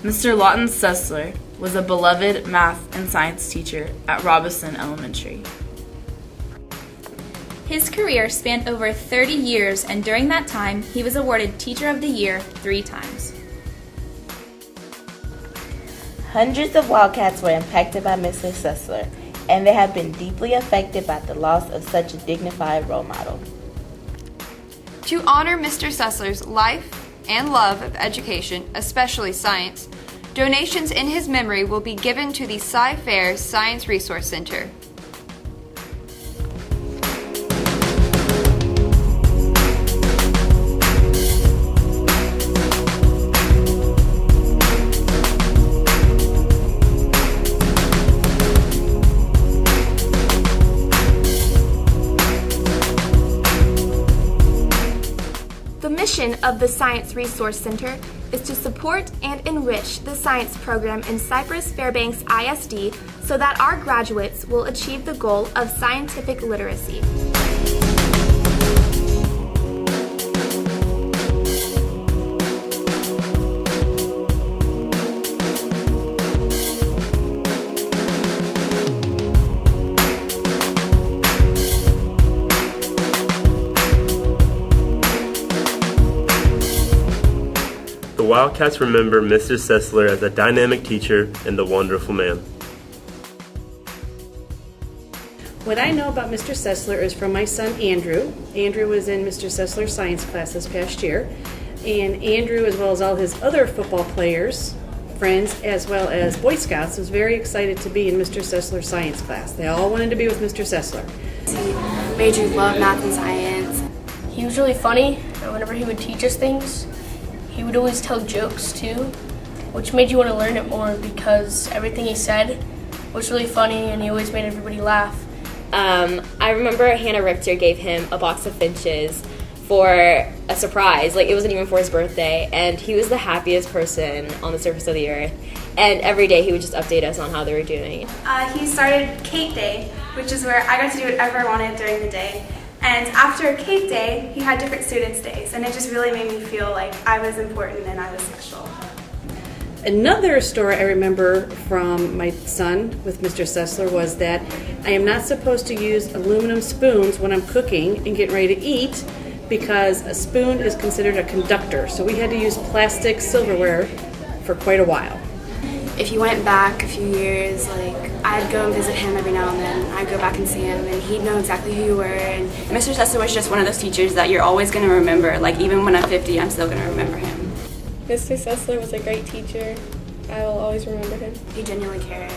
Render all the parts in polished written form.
Mr. Lawton Sesler was a beloved math and science teacher at Robinson Elementary. His career spanned over 30 years, and during that time, he was awarded Teacher of the Year 3 times. Hundreds of Wildcats were impacted by Mr. Sesler, and they have been deeply affected by the loss of such a dignified role model. To honor Mr. Sesler's life and love of education, especially science, donations in his memory will be given to the Sci-Fair Science Resource Center. The mission of the Science Resource Center is to support and enrich the science program in Cypress Fairbanks ISD so that our graduates will achieve the goal of scientific literacy. The Wildcats remember Mr. Sesler as a dynamic teacher and a wonderful man. What I know about Mr. Sesler is from my son Andrew. Andrew was in Mr. Sesler's science class this past year. And Andrew, as well as all his other football players, friends, as well as Boy Scouts, was very excited to be in Mr. Sesler's science class. They all wanted to be with Mr. Sesler. He made you love math and science. He was really funny, and whenever he would teach us things, he would always tell jokes too, which made you want to learn it more because everything he said was really funny and he always made everybody laugh. I remember Hannah Richter gave him a box of Finches for a surprise. Like, it wasn't even for his birthday, and he was the happiest person on the surface of the earth. And every day he would just update us on how they were doing. He started Cake Day, which is where I got to do whatever I wanted during the day. And after Cake Day, he had different students' days, and it just really made me feel like I was important and I was special. Another story I remember from my son with Mr. Sesler was that I am not supposed to use aluminum spoons when I'm cooking and getting ready to eat because a spoon is considered a conductor. So we had to use plastic silverware for quite a while. If you went back a few years, I'd go and visit him every now and then. I'd go back and see him, and he'd know exactly who you were. And Mr. Sesler was just one of those teachers that you're always going to remember. Like, even when I'm 50, I'm still going to remember him. Mr. Sesler was a great teacher. I will always remember him. He genuinely cared.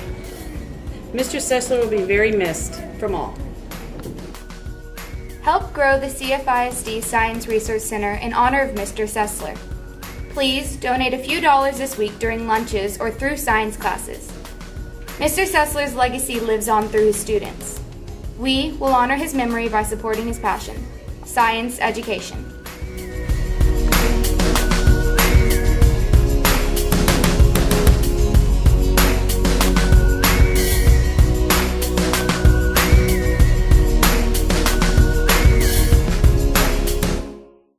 Mr. Sesler will be very missed from all. Help grow the CFISD Science Resource Center in honor of Mr. Sesler. Please donate a few dollars this week during lunches or through science classes. Mr. Sesler's legacy lives on through his students. We will honor his memory by supporting his passion, science education.